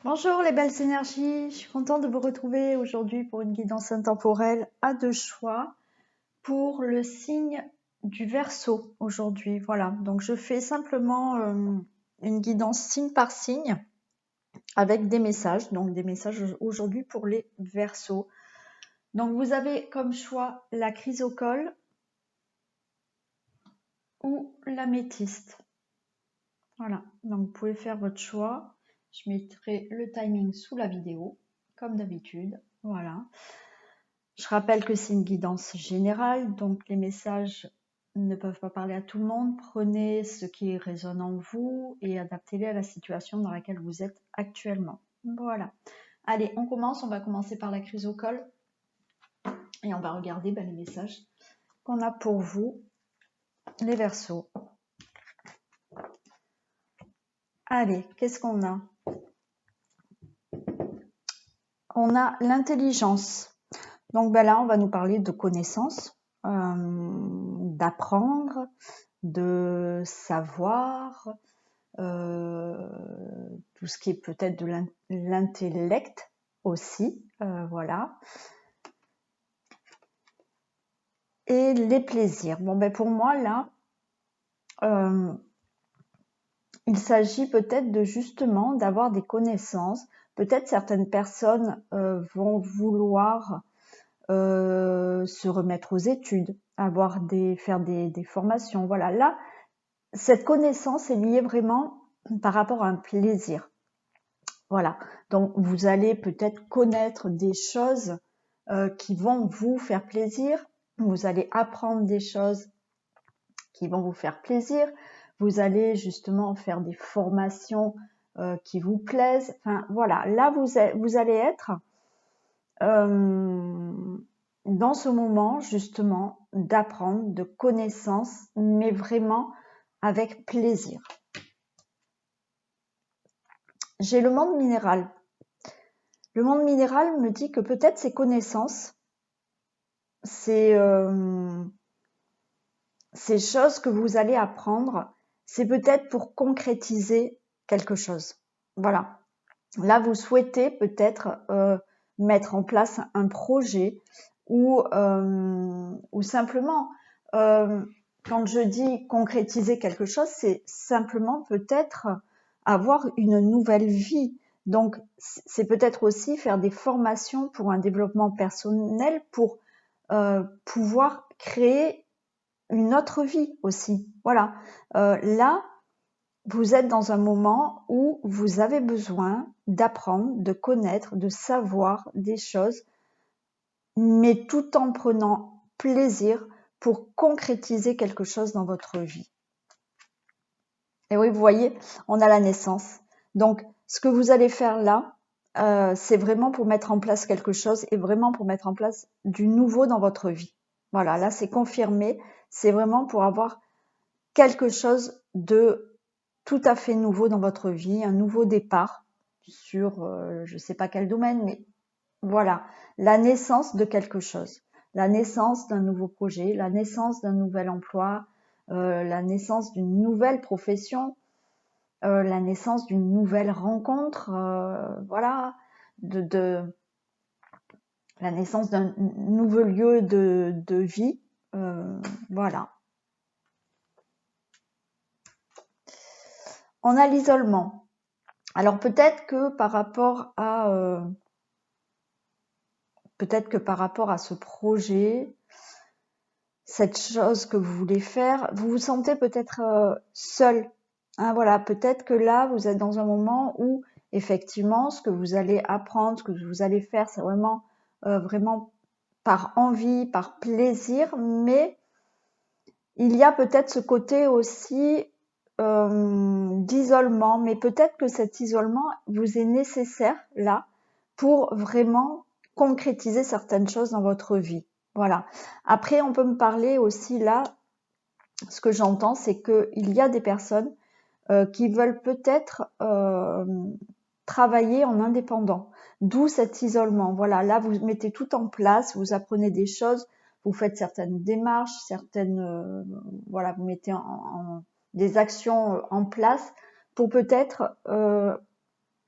Bonjour les belles énergies, je suis contente de vous retrouver aujourd'hui pour une guidance intemporelle à deux choix pour le signe du Verseau aujourd'hui. Voilà, donc je fais simplement une guidance signe par signe avec des messages, donc des messages aujourd'hui pour les Verseaux. Donc vous avez comme choix la chrysocole ou l'améthyste. Voilà, donc vous pouvez faire votre choix. Je mettrai le timing sous la vidéo, comme d'habitude. Voilà. Je rappelle que c'est une guidance générale, donc les messages ne peuvent pas parler à tout le monde. Prenez ce qui résonne en vous et adaptez-les à la situation dans laquelle vous êtes actuellement. Voilà. Allez, on commence. On va commencer par la chrysocole et on va regarder les messages qu'on a pour vous, les Verseaux. Allez, qu'est-ce qu'on a? On a l'intelligence. Donc là, on va nous parler de connaissances, d'apprendre, de savoir, tout ce qui est peut-être de l'intellect aussi, voilà. Et les plaisirs. Bon, pour moi, là, il s'agit peut-être de justement d'avoir des connaissances. Peut-être certaines personnes vont vouloir se remettre aux études, faire des formations. Voilà, là, cette connaissance est liée vraiment par rapport à un plaisir. Voilà, donc vous allez peut-être connaître des choses qui vont vous faire plaisir, vous allez apprendre des choses qui vont vous faire plaisir, vous allez justement faire des formations qui vous plaisent. Enfin voilà, là vous allez être dans ce moment justement d'apprendre, de connaissances, mais vraiment avec plaisir. J'ai le monde minéral. Le monde minéral me dit que peut-être ces connaissances, ces choses que vous allez apprendre, c'est peut-être pour concrétiser quelque chose. Voilà. Là, vous souhaitez peut-être mettre en place un projet ou simplement, quand je dis concrétiser quelque chose, c'est simplement peut-être avoir une nouvelle vie. Donc, c'est peut-être aussi faire des formations pour un développement personnel pour pouvoir créer une autre vie aussi. Voilà. Là, vous êtes dans un moment où vous avez besoin d'apprendre, de connaître, de savoir des choses, mais tout en prenant plaisir pour concrétiser quelque chose dans votre vie. Et oui, vous voyez, on a la naissance. Donc, ce que vous allez faire là, c'est vraiment pour mettre en place quelque chose et vraiment pour mettre en place du nouveau dans votre vie. Voilà, là, c'est confirmé. C'est vraiment pour avoir quelque chose de tout à fait nouveau dans votre vie, un nouveau départ sur je ne sais pas quel domaine, mais voilà, la naissance de quelque chose, la naissance d'un nouveau projet, la naissance d'un nouvel emploi, la naissance d'une nouvelle profession, la naissance d'une nouvelle rencontre, voilà, de la naissance d'un nouveau lieu de vie, voilà. On a l'isolement. Alors peut-être que par rapport à ce projet, cette chose que vous voulez faire, vous vous sentez peut-être seul. Hein, voilà, peut-être que là, vous êtes dans un moment où effectivement, ce que vous allez apprendre, ce que vous allez faire, c'est vraiment par envie, par plaisir, mais il y a peut-être ce côté aussi d'isolement, mais peut-être que cet isolement vous est nécessaire là pour vraiment concrétiser certaines choses dans votre vie. Voilà. Après, on peut me parler aussi là, ce que j'entends, c'est qu'il y a des personnes qui veulent peut-être travailler en indépendant, d'où cet isolement. Voilà, là, vous mettez tout en place, vous apprenez des choses, vous faites certaines démarches, voilà, vous mettez des actions en place pour peut-être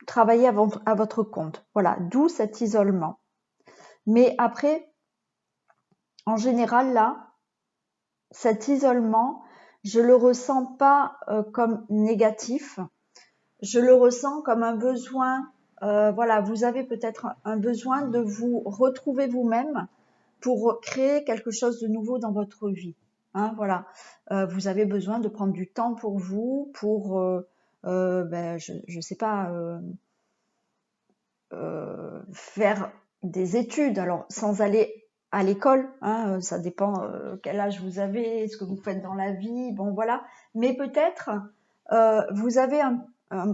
travailler à votre compte. Voilà, d'où cet isolement. Mais après, en général, là, cet isolement, je le ressens pas comme négatif. Je le ressens comme un besoin. Voilà, vous avez peut-être un besoin de vous retrouver vous-même pour créer quelque chose de nouveau dans votre vie. Hein, voilà, vous avez besoin de prendre du temps pour vous, pour, je sais pas, faire des études. Alors, sans aller à l'école, hein, ça dépend quel âge vous avez, ce que vous faites dans la vie, bon voilà. Mais peut-être vous avez un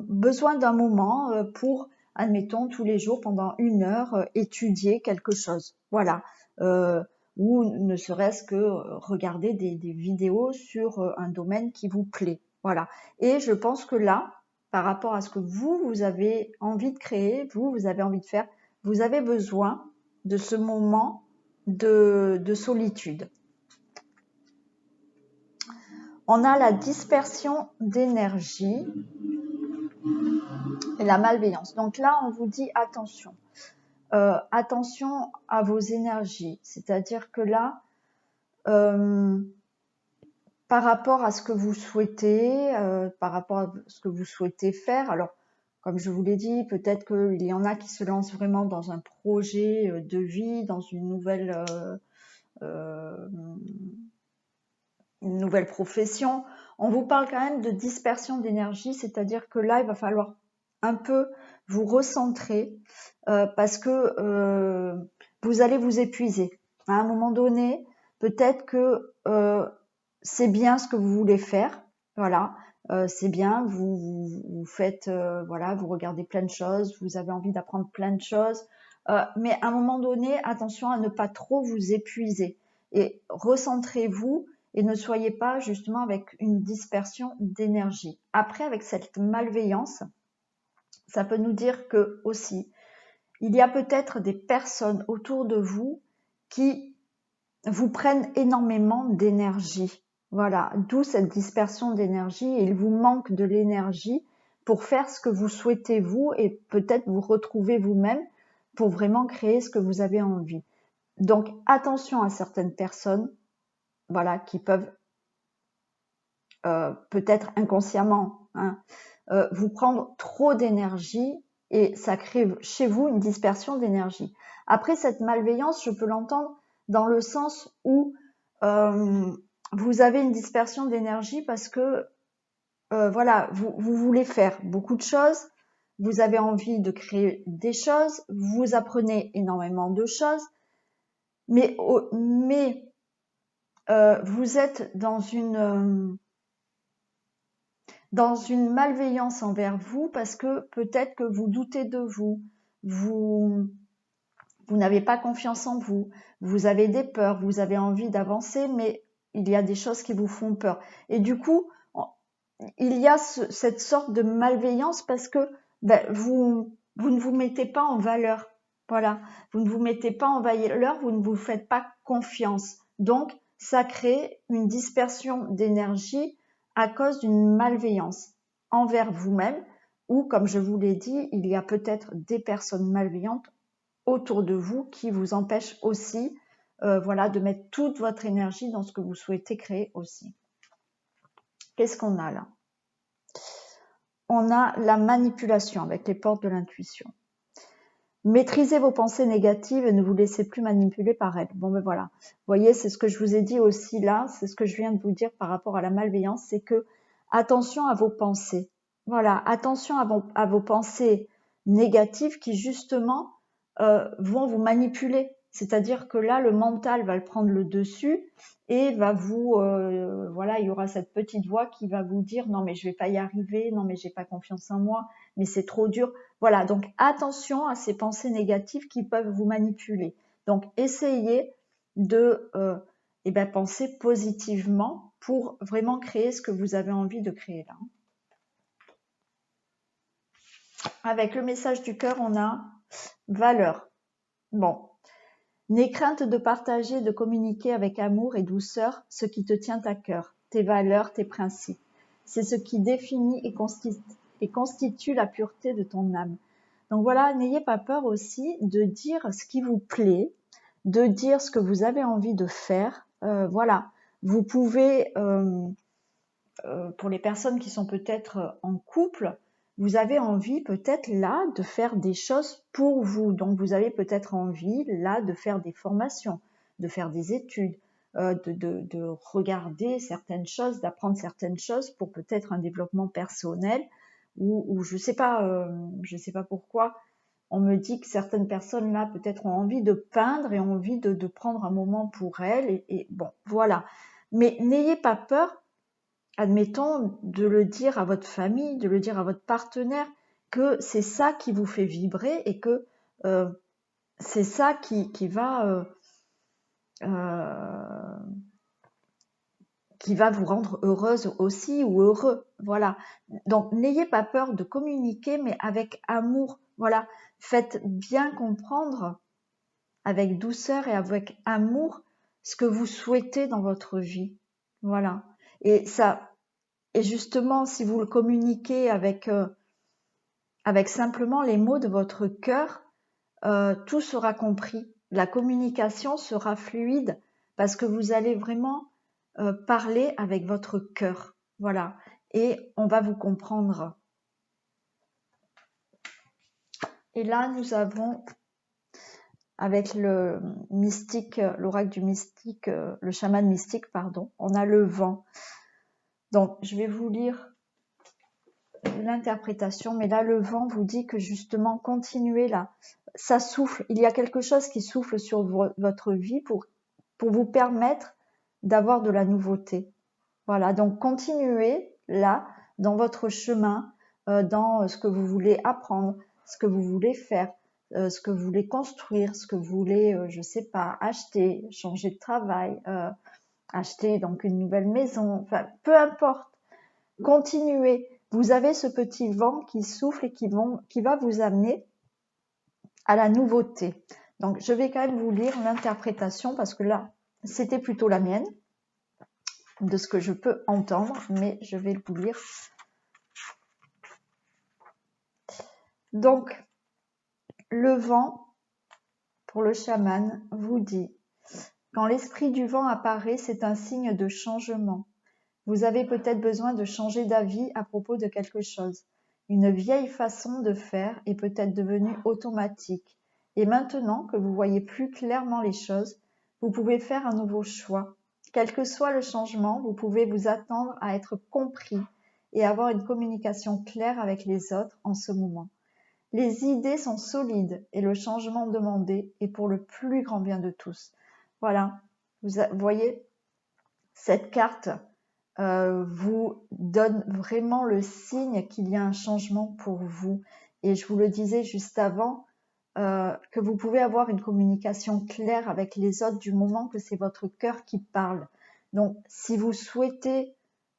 besoin d'un moment pour, admettons, tous les jours pendant 1 heure, étudier quelque chose. Voilà. Ou ne serait-ce que regarder des vidéos sur un domaine qui vous plaît. Voilà. Et je pense que là, par rapport à ce que vous avez envie de créer, vous avez envie de faire, vous avez besoin de ce moment de solitude. On a la dispersion d'énergie et la malveillance. Donc là, on vous dit attention. Attention à vos énergies. C'est-à-dire que là, par rapport à ce que vous souhaitez, par rapport à ce que vous souhaitez faire, alors comme je vous l'ai dit, peut-être qu'il y en a qui se lancent vraiment dans un projet de vie, dans une nouvelle profession. On vous parle quand même de dispersion d'énergie, c'est-à-dire que là, il va falloir un peu vous recentrer parce que vous allez vous épuiser. À un moment donné, peut-être que c'est bien ce que vous voulez faire, voilà, c'est bien, vous faites, voilà, vous regardez plein de choses, vous avez envie d'apprendre plein de choses, mais à un moment donné, attention à ne pas trop vous épuiser et recentrez-vous et ne soyez pas justement avec une dispersion d'énergie. Après, avec cette malveillance, ça peut nous dire que aussi, il y a peut-être des personnes autour de vous qui vous prennent énormément d'énergie. Voilà, d'où cette dispersion d'énergie. Il vous manque de l'énergie pour faire ce que vous souhaitez vous et peut-être vous retrouver vous-même pour vraiment créer ce que vous avez envie. Donc attention à certaines personnes, voilà, qui peuvent peut-être inconsciemment vous prendre trop d'énergie et ça crée chez vous une dispersion d'énergie. Après, cette malveillance, je peux l'entendre dans le sens où vous avez une dispersion d'énergie parce que voilà, vous voulez faire beaucoup de choses, vous avez envie de créer des choses, vous apprenez énormément de choses, mais vous êtes dans une malveillance envers vous parce que peut-être que vous doutez de vous, vous n'avez pas confiance en vous, vous avez des peurs, vous avez envie d'avancer, mais il y a des choses qui vous font peur. Et du coup, il y a cette sorte de malveillance parce que vous ne vous mettez pas en valeur. Voilà, vous ne vous mettez pas en valeur, vous ne vous faites pas confiance. Donc, ça crée une dispersion d'énergie à cause d'une malveillance envers vous-même ou, comme je vous l'ai dit, il y a peut-être des personnes malveillantes autour de vous qui vous empêchent aussi voilà, de mettre toute votre énergie dans ce que vous souhaitez créer aussi. Qu'est-ce qu'on a là? On a la manipulation avec les portes de l'intuition. Maîtrisez vos pensées négatives et ne vous laissez plus manipuler par elles. Bon ben voilà, vous voyez, c'est ce que je vous ai dit aussi là, c'est ce que je viens de vous dire par rapport à la malveillance, c'est que attention à vos pensées. Voilà, attention à vos pensées négatives qui justement vont vous manipuler. C'est-à-dire que là, le mental va le prendre le dessus et va vous, voilà, il y aura cette petite voix qui va vous dire non mais je vais pas y arriver, non mais j'ai pas confiance en moi, mais c'est trop dur. Voilà, donc attention à ces pensées négatives qui peuvent vous manipuler. Donc essayez de penser positivement pour vraiment créer ce que vous avez envie de créer là. Avec le message du cœur, on a valeur. Bon, n'aie crainte de partager, de communiquer avec amour et douceur ce qui te tient à cœur, tes valeurs, tes principes. C'est ce qui définit et et constitue la pureté de ton âme. Donc voilà, n'ayez pas peur aussi de dire ce qui vous plaît, de dire ce que vous avez envie de faire. Voilà, vous pouvez, pour les personnes qui sont peut-être en couple, vous avez envie peut-être là de faire des choses pour vous. Donc vous avez peut-être envie là de faire des formations, de faire des études, de regarder certaines choses, d'apprendre certaines choses pour peut-être un développement personnel ou je sais pas pourquoi. On me dit que certaines personnes là peut-être ont envie de peindre et ont envie de prendre un moment pour elles et bon voilà. Mais n'ayez pas peur, admettons, de le dire à votre famille, de le dire à votre partenaire, que c'est ça qui vous fait vibrer et que c'est ça qui va vous rendre heureuse aussi ou heureux. Voilà. Donc, n'ayez pas peur de communiquer, mais avec amour. Voilà. Faites bien comprendre avec douceur et avec amour ce que vous souhaitez dans votre vie. Voilà. Et ça, et justement, si vous le communiquez avec simplement les mots de votre cœur, tout sera compris. La communication sera fluide parce que vous allez vraiment parler avec votre cœur. Voilà. Et on va vous comprendre. Et là, nous avons, avec le mystique, l'oracle du mystique, le chaman mystique, pardon, on a le vent. Donc, je vais vous lire l'interprétation, mais là, le vent vous dit que justement, continuez là. Ça souffle, il y a quelque chose qui souffle sur votre vie pour vous permettre d'avoir de la nouveauté. Voilà, donc continuez là, dans votre chemin, dans ce que vous voulez apprendre, ce que vous voulez faire, ce que vous voulez construire, ce que vous voulez, je sais pas, acheter, changer de travail, acheter donc une nouvelle maison, enfin, peu importe. Continuez. Vous avez ce petit vent qui souffle et qui va vous amener à la nouveauté. Donc, je vais quand même vous lire l'interprétation parce que là, c'était plutôt la mienne, de ce que je peux entendre, mais je vais vous lire. Donc, le vent, pour le chaman, vous dit, quand l'esprit du vent apparaît, c'est un signe de changement. Vous avez peut-être besoin de changer d'avis à propos de quelque chose. Une vieille façon de faire est peut-être devenue automatique. Et maintenant que vous voyez plus clairement les choses, vous pouvez faire un nouveau choix. Quel que soit le changement, vous pouvez vous attendre à être compris et avoir une communication claire avec les autres en ce moment. Les idées sont solides et le changement demandé est pour le plus grand bien de tous. Voilà, vous voyez, cette carte vous donne vraiment le signe qu'il y a un changement pour vous. Et je vous le disais juste avant, que vous pouvez avoir une communication claire avec les autres du moment que c'est votre cœur qui parle. Donc, si vous souhaitez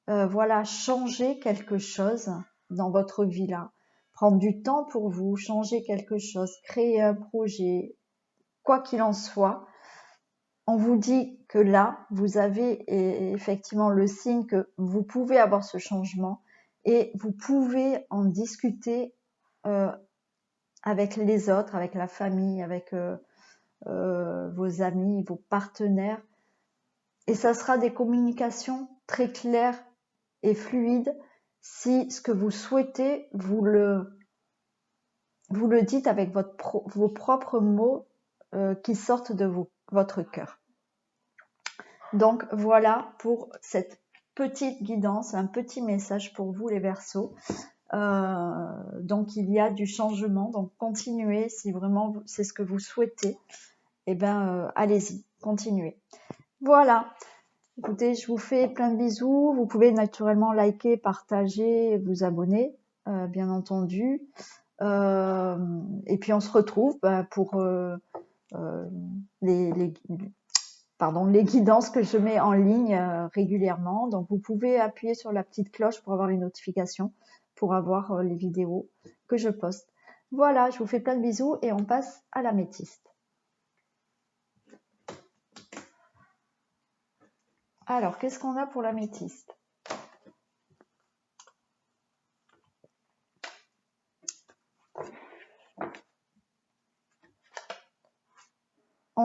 voilà, changer quelque chose dans votre vie là, prendre du temps pour vous, changer quelque chose, créer un projet, quoi qu'il en soit, on vous dit que là, vous avez effectivement le signe que vous pouvez avoir ce changement et vous pouvez en discuter avec les autres, avec la famille, avec vos amis, vos partenaires. Et ça sera des communications très claires et fluides si ce que vous souhaitez, vous le dites avec vos propres mots qui sortent de votre cœur. Donc voilà pour cette petite guidance, un petit message pour vous les Verseaux. Donc il y a du changement, donc continuez si vraiment c'est ce que vous souhaitez. Eh bien allez-y, continuez. Voilà. Écoutez, je vous fais plein de bisous. Vous pouvez naturellement liker, partager, vous abonner, bien entendu. Et puis on se retrouve pour les guidances que je mets en ligne régulièrement. Donc vous pouvez appuyer sur la petite cloche pour avoir les notifications, pour avoir les vidéos que je poste. Voilà, je vous fais plein de bisous et on passe à l'améthyste. Alors, qu'est-ce qu'on a pour l'améthyste ?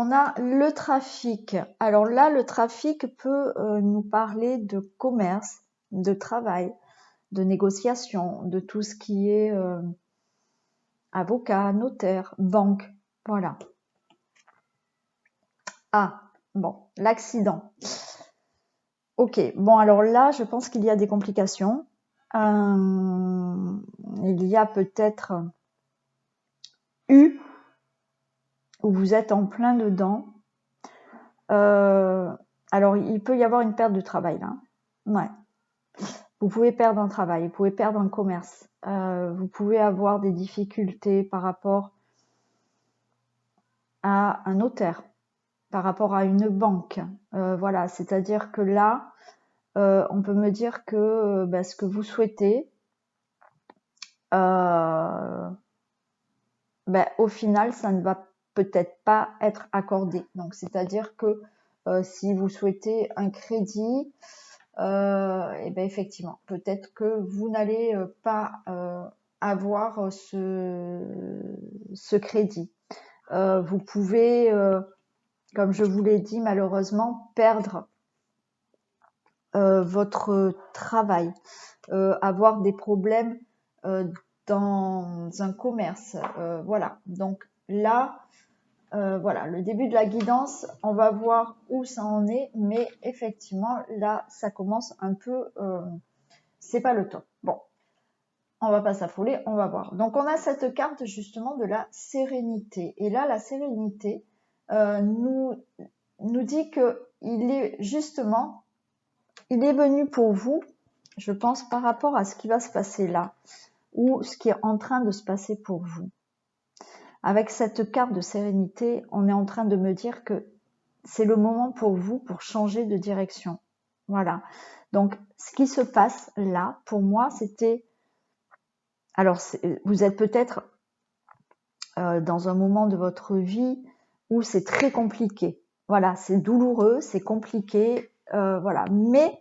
on a le trafic. Alors là, le trafic peut nous parler de commerce, de travail, de négociation, de tout ce qui est avocat, notaire, banque. Voilà. Ah, bon, l'accident. Ok, bon alors là, je pense qu'il y a des complications. Il y a peut-être eu, où vous êtes en plein dedans. Alors, il peut y avoir une perte de travail là. Ouais. Vous pouvez perdre un travail, vous pouvez perdre un commerce. Vous pouvez avoir des difficultés par rapport à un notaire, par rapport à une banque. Voilà, c'est-à-dire que là, on peut me dire que ce que vous souhaitez, au final, ça ne va peut-être pas être accordé. Donc, c'est-à-dire que si vous souhaitez un crédit, effectivement, peut-être que vous n'allez pas avoir ce crédit. Vous pouvez, comme je vous l'ai dit, malheureusement, perdre votre travail, avoir des problèmes dans un commerce. Voilà. Donc là, voilà, le début de la guidance, on va voir où ça en est, mais effectivement, là, ça commence un peu, c'est pas le top. Bon, on va pas s'affoler, on va voir. Donc, on a cette carte justement de la sérénité. Et là, la sérénité nous dit que il est justement, il est venu pour vous, je pense, par rapport à ce qui va se passer là, ou ce qui est en train de se passer pour vous. Avec cette carte de sérénité, on est en train de me dire que c'est le moment pour vous pour changer de direction. Voilà. Donc, ce qui se passe là, pour moi, c'était... Alors, vous êtes peut-être dans un moment de votre vie où c'est très compliqué. Voilà, c'est douloureux, c'est compliqué, voilà. Mais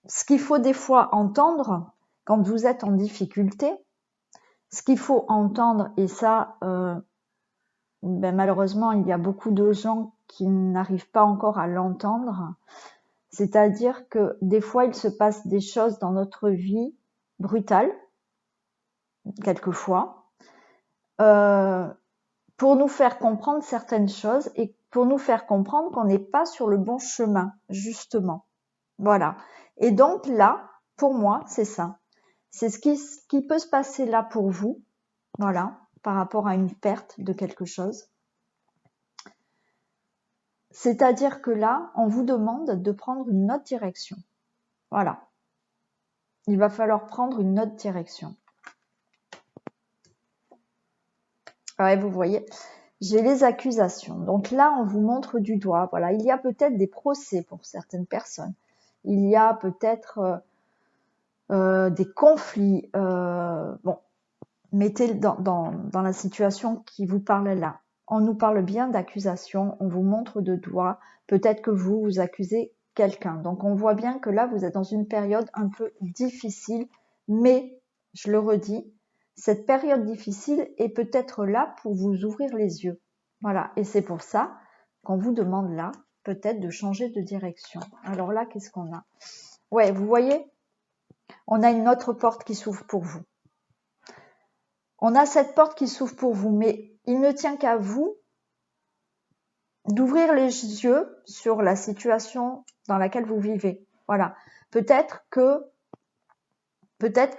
ce qu'il faut des fois entendre quand vous êtes en difficulté, ce qu'il faut entendre, et ça, malheureusement, il y a beaucoup de gens qui n'arrivent pas encore à l'entendre, c'est-à-dire que des fois, il se passe des choses dans notre vie brutales, quelquefois, pour nous faire comprendre certaines choses et pour nous faire comprendre qu'on n'est pas sur le bon chemin, justement. Voilà. Et donc là, pour moi, c'est ça. C'est ce qui peut se passer là pour vous, voilà, par rapport à une perte de quelque chose. C'est-à-dire que là, on vous demande de prendre une autre direction. Voilà. Il va falloir prendre une autre direction. Ouais, vous voyez, j'ai les accusations. Donc là, on vous montre du doigt. Voilà, il y a peut-être des procès pour certaines personnes. Il y a peut-être des conflits. Bon, mettez dans la situation qui vous parle là. On nous parle bien d'accusations, on vous montre de doigt. Peut-être que vous accusez quelqu'un. Donc on voit bien que là, vous êtes dans une période un peu difficile, mais, je le redis, cette période difficile est peut-être là pour vous ouvrir les yeux. Voilà, et c'est pour ça qu'on vous demande là, peut-être de changer de direction. Alors là, qu'est-ce qu'on a? Ouais, vous voyez, on a une autre porte qui s'ouvre pour vous. On a cette porte qui s'ouvre pour vous, mais il ne tient qu'à vous d'ouvrir les yeux sur la situation dans laquelle vous vivez. Voilà. Peut-être que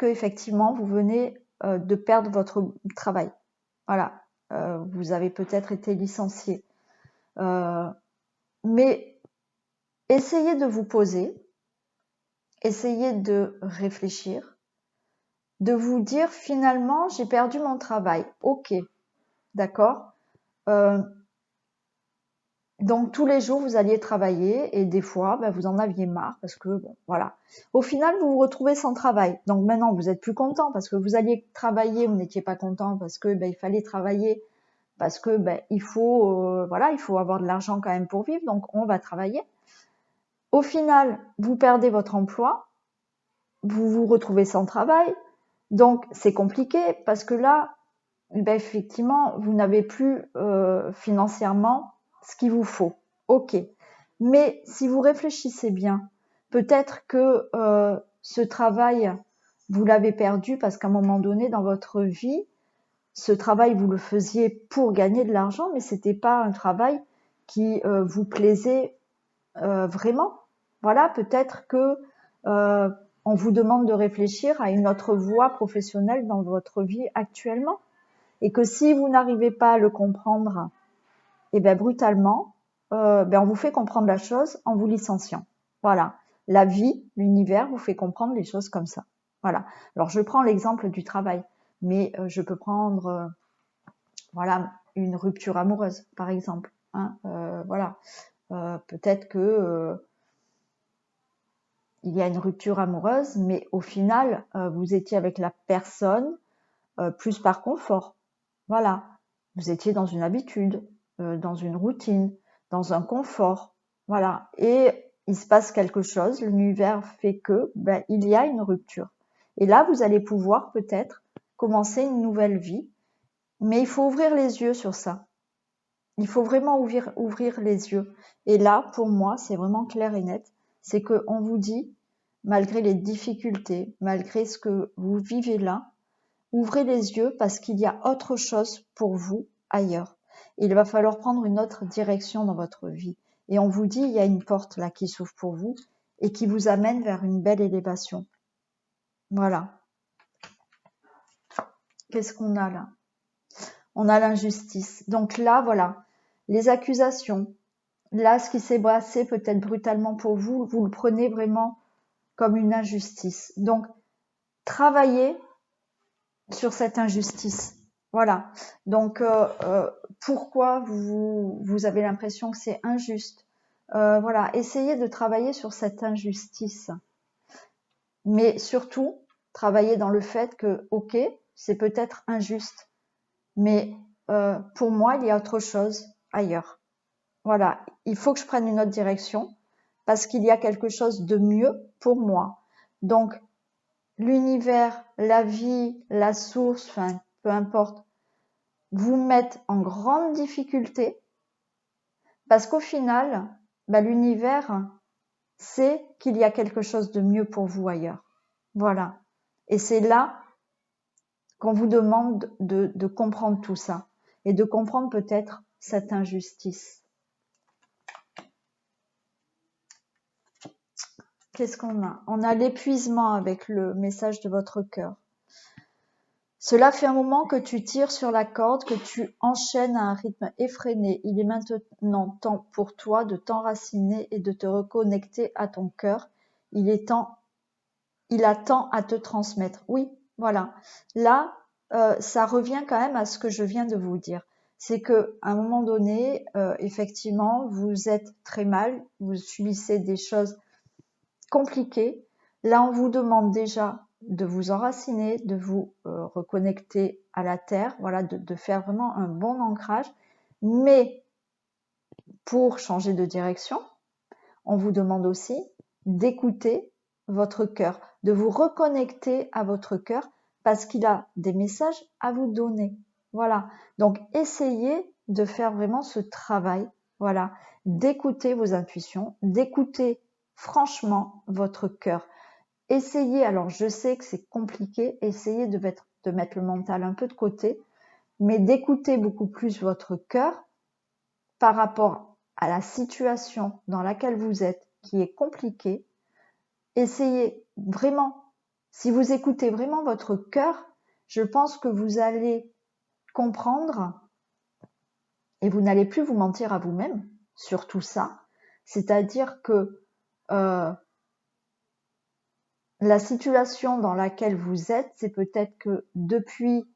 effectivement vous venez de perdre votre travail. Voilà. Vous avez peut-être été licencié. Mais essayez de vous poser, essayez de réfléchir, de vous dire finalement j'ai perdu mon travail. Ok, d'accord. Donc tous les jours vous alliez travailler et des fois vous en aviez marre parce que bon voilà. Au final vous vous retrouvez sans travail. Donc maintenant vous êtes plus content parce que vous alliez travailler, vous n'étiez pas content parce que il fallait travailler parce que il faut voilà, il faut avoir de l'argent quand même pour vivre, donc on va travailler. Au final, vous perdez votre emploi, vous vous retrouvez sans travail. Donc c'est compliqué parce que là effectivement, vous n'avez plus financièrement ce qu'il vous faut. Ok. Mais si vous réfléchissez bien, peut-être que ce travail, vous l'avez perdu parce qu'à un moment donné dans votre vie, ce travail, vous le faisiez pour gagner de l'argent, mais c'était pas un travail qui vous plaisait vraiment. Voilà, peut-être que on vous demande de réfléchir à une autre voie professionnelle dans votre vie actuellement, et que si vous n'arrivez pas à le comprendre, et ben brutalement, on vous fait comprendre la chose en vous licenciant. Voilà, la vie, l'univers vous fait comprendre les choses comme ça. Voilà. Alors je prends l'exemple du travail, mais je peux prendre voilà, une rupture amoureuse, par exemple. Hein, voilà, peut-être que il y a une rupture amoureuse, mais au final, vous étiez avec la personne plus par confort. Voilà, vous étiez dans une habitude, dans une routine, dans un confort. Voilà, et il se passe quelque chose, l'univers fait que il y a une rupture. Et là, vous allez pouvoir peut-être commencer une nouvelle vie, mais il faut ouvrir les yeux sur ça. Il faut vraiment ouvrir les yeux. Et là, pour moi, c'est vraiment clair et net. C'est qu'on vous dit, malgré les difficultés, malgré ce que vous vivez là, ouvrez les yeux parce qu'il y a autre chose pour vous ailleurs. Il va falloir prendre une autre direction dans votre vie. Et on vous dit, il y a une porte là qui s'ouvre pour vous et qui vous amène vers une belle élévation. Voilà. Qu'est-ce qu'on a là? On a l'injustice. Donc là, voilà, les accusations. Là, ce qui s'est passé peut-être brutalement pour vous, vous le prenez vraiment comme une injustice. Donc, travaillez sur cette injustice. Voilà. Donc, pourquoi vous avez l'impression que c'est injuste? Voilà. Essayez de travailler sur cette injustice. Mais surtout, travaillez dans le fait que, ok, c'est peut-être injuste, mais pour moi, il y a autre chose ailleurs. Voilà, il faut que je prenne une autre direction parce qu'il y a quelque chose de mieux pour moi. Donc, l'univers, la vie, la source, enfin, peu importe, vous mettent en grande difficulté parce qu'au final, l'univers sait qu'il y a quelque chose de mieux pour vous ailleurs. Voilà. Et c'est là qu'on vous demande de comprendre tout ça et de comprendre peut-être cette injustice. Qu'est-ce qu'on a? On a l'épuisement avec le message de votre cœur. Cela fait un moment que tu tires sur la corde, que tu enchaînes à un rythme effréné. Il est maintenant temps pour toi de t'enraciner et de te reconnecter à ton cœur. Il attend à te transmettre. Oui, voilà. Là, ça revient quand même à ce que je viens de vous dire. C'est que à un moment donné, effectivement, vous êtes très mal, vous subissez des choses compliquées. Là, on vous demande déjà de vous enraciner, de vous reconnecter à la terre, voilà, de faire vraiment un bon ancrage. Mais pour changer de direction, on vous demande aussi d'écouter votre cœur, de vous reconnecter à votre cœur parce qu'il a des messages à vous donner. Voilà. Donc, essayez de faire vraiment ce travail, voilà, d'écouter vos intuitions, d'écouter franchement votre cœur. Essayez, alors je sais que c'est compliqué, essayez de mettre le mental un peu de côté, mais d'écouter beaucoup plus votre cœur par rapport à la situation dans laquelle vous êtes, qui est compliquée. Essayez vraiment, si vous écoutez vraiment votre cœur, je pense que vous allez comprendre et vous n'allez plus vous mentir à vous-même sur tout ça. C'est-à-dire que la situation dans laquelle vous êtes, c'est peut-être que depuis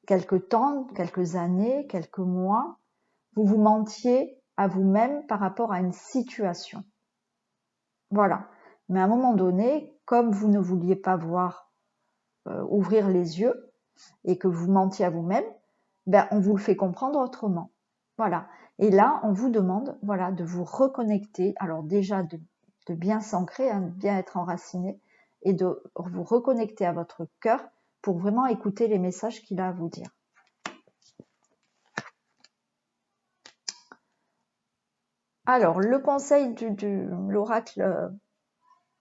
quelque temps, quelques années, quelques mois, vous vous mentiez à vous-même par rapport à une situation. Voilà. Mais à un moment donné, comme vous ne vouliez pas ouvrir les yeux et que vous mentiez à vous-même, on vous le fait comprendre autrement. Voilà. Et là, on vous demande, voilà, de vous reconnecter. Alors déjà, de bien s'ancrer, de bien être enraciné et de vous reconnecter à votre cœur pour vraiment écouter les messages qu'il a à vous dire. Alors, le conseil l'oracle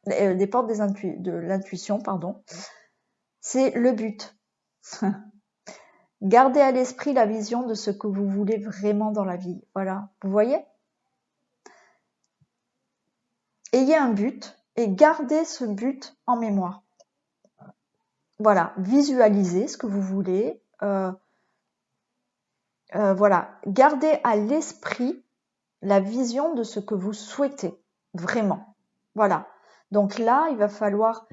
des portes de l'intuition, pardon, c'est le but. Gardez à l'esprit la vision de ce que vous voulez vraiment dans la vie. Voilà, vous voyez? Ayez un but et gardez ce but en mémoire. Voilà, visualisez ce que vous voulez. Voilà, gardez à l'esprit la vision de ce que vous souhaitez vraiment. Voilà. Donc là, il va falloir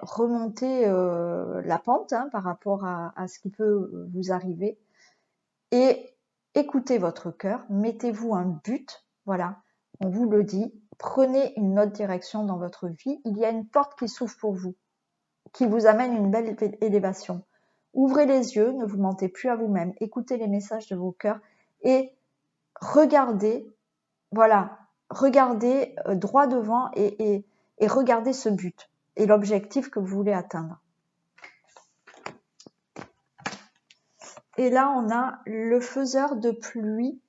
remonter la pente par rapport à ce qui peut vous arriver et écoutez votre cœur, mettez-vous un but, voilà, on vous le dit, prenez une autre direction dans votre vie, il y a une porte qui s'ouvre pour vous, qui vous amène une belle élévation. Ouvrez les yeux, ne vous mentez plus à vous-même, écoutez les messages de vos cœurs et regardez, voilà, regardez droit devant et regardez ce but et l'objectif que vous voulez atteindre. Et là, on a le faiseur de pluie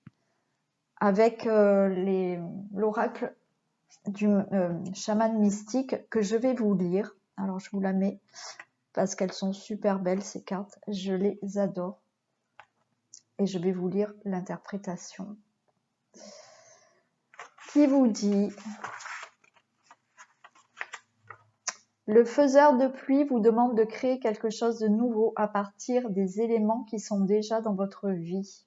avec l'oracle du chaman mystique que je vais vous lire. Alors, je vous la mets parce qu'elles sont super belles, ces cartes. Je les adore. Et je vais vous lire l'interprétation. Qui vous dit: le faiseur de pluie vous demande de créer quelque chose de nouveau à partir des éléments qui sont déjà dans votre vie.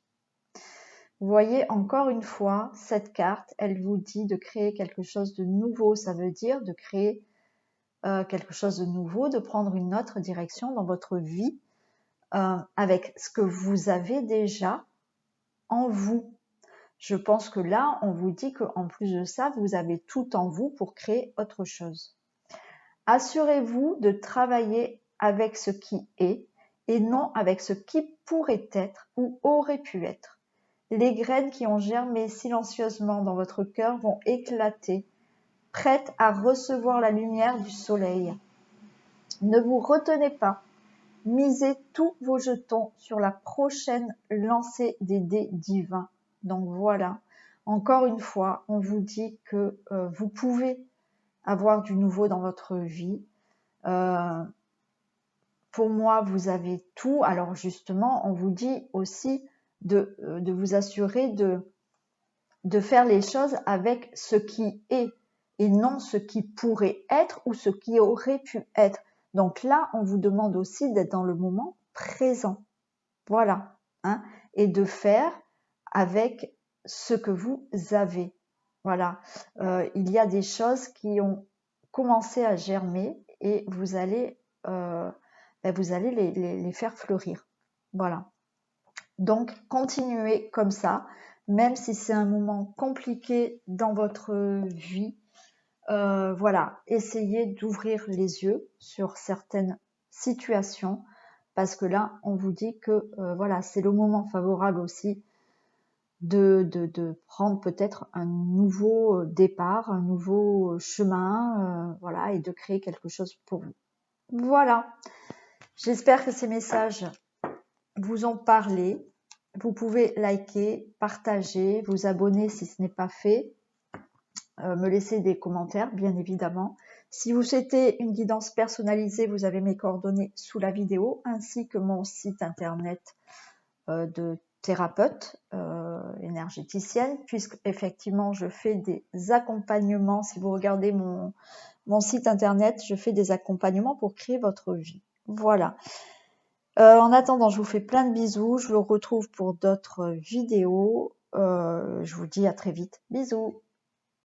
Vous voyez, encore une fois, cette carte, elle vous dit de créer quelque chose de nouveau. Ça veut dire de créer quelque chose de nouveau, de prendre une autre direction dans votre vie avec ce que vous avez déjà en vous. Je pense que là, on vous dit qu'en plus de ça, vous avez tout en vous pour créer autre chose. Assurez-vous de travailler avec ce qui est et non avec ce qui pourrait être ou aurait pu être. Les graines qui ont germé silencieusement dans votre cœur vont éclater, prêtes à recevoir la lumière du soleil. Ne vous retenez pas, misez tous vos jetons sur la prochaine lancée des dés divins. Donc voilà, encore une fois, on vous dit que vous pouvez avoir du nouveau dans votre vie. Pour moi, vous avez tout. Alors justement, on vous dit aussi de vous assurer de faire les choses avec ce qui est et non ce qui pourrait être ou ce qui aurait pu être. Donc là, on vous demande aussi d'être dans le moment présent. Voilà. Et de faire avec ce que vous avez. Voilà. Il y a des choses qui ont commencé à germer et vous allez les faire fleurir. Voilà. Donc, continuez comme ça, même si c'est un moment compliqué dans votre vie. Voilà, essayez d'ouvrir les yeux sur certaines situations parce que là, on vous dit que voilà, c'est le moment favorable aussi de prendre peut-être un nouveau départ, un nouveau chemin, voilà, et de créer quelque chose pour vous. Voilà, j'espère que ces messages vous ont parlé. Vous pouvez liker, partager, vous abonner si ce n'est pas fait, me laisser des commentaires, bien évidemment. Si vous souhaitez une guidance personnalisée, vous avez mes coordonnées sous la vidéo, ainsi que mon site internet de thérapeute énergéticienne, puisque effectivement je fais des accompagnements. Si vous regardez mon site internet, je fais des accompagnements pour créer votre vie. Voilà. En attendant, je vous fais plein de bisous. Je vous retrouve pour d'autres vidéos. Je vous dis à très vite. Bisous.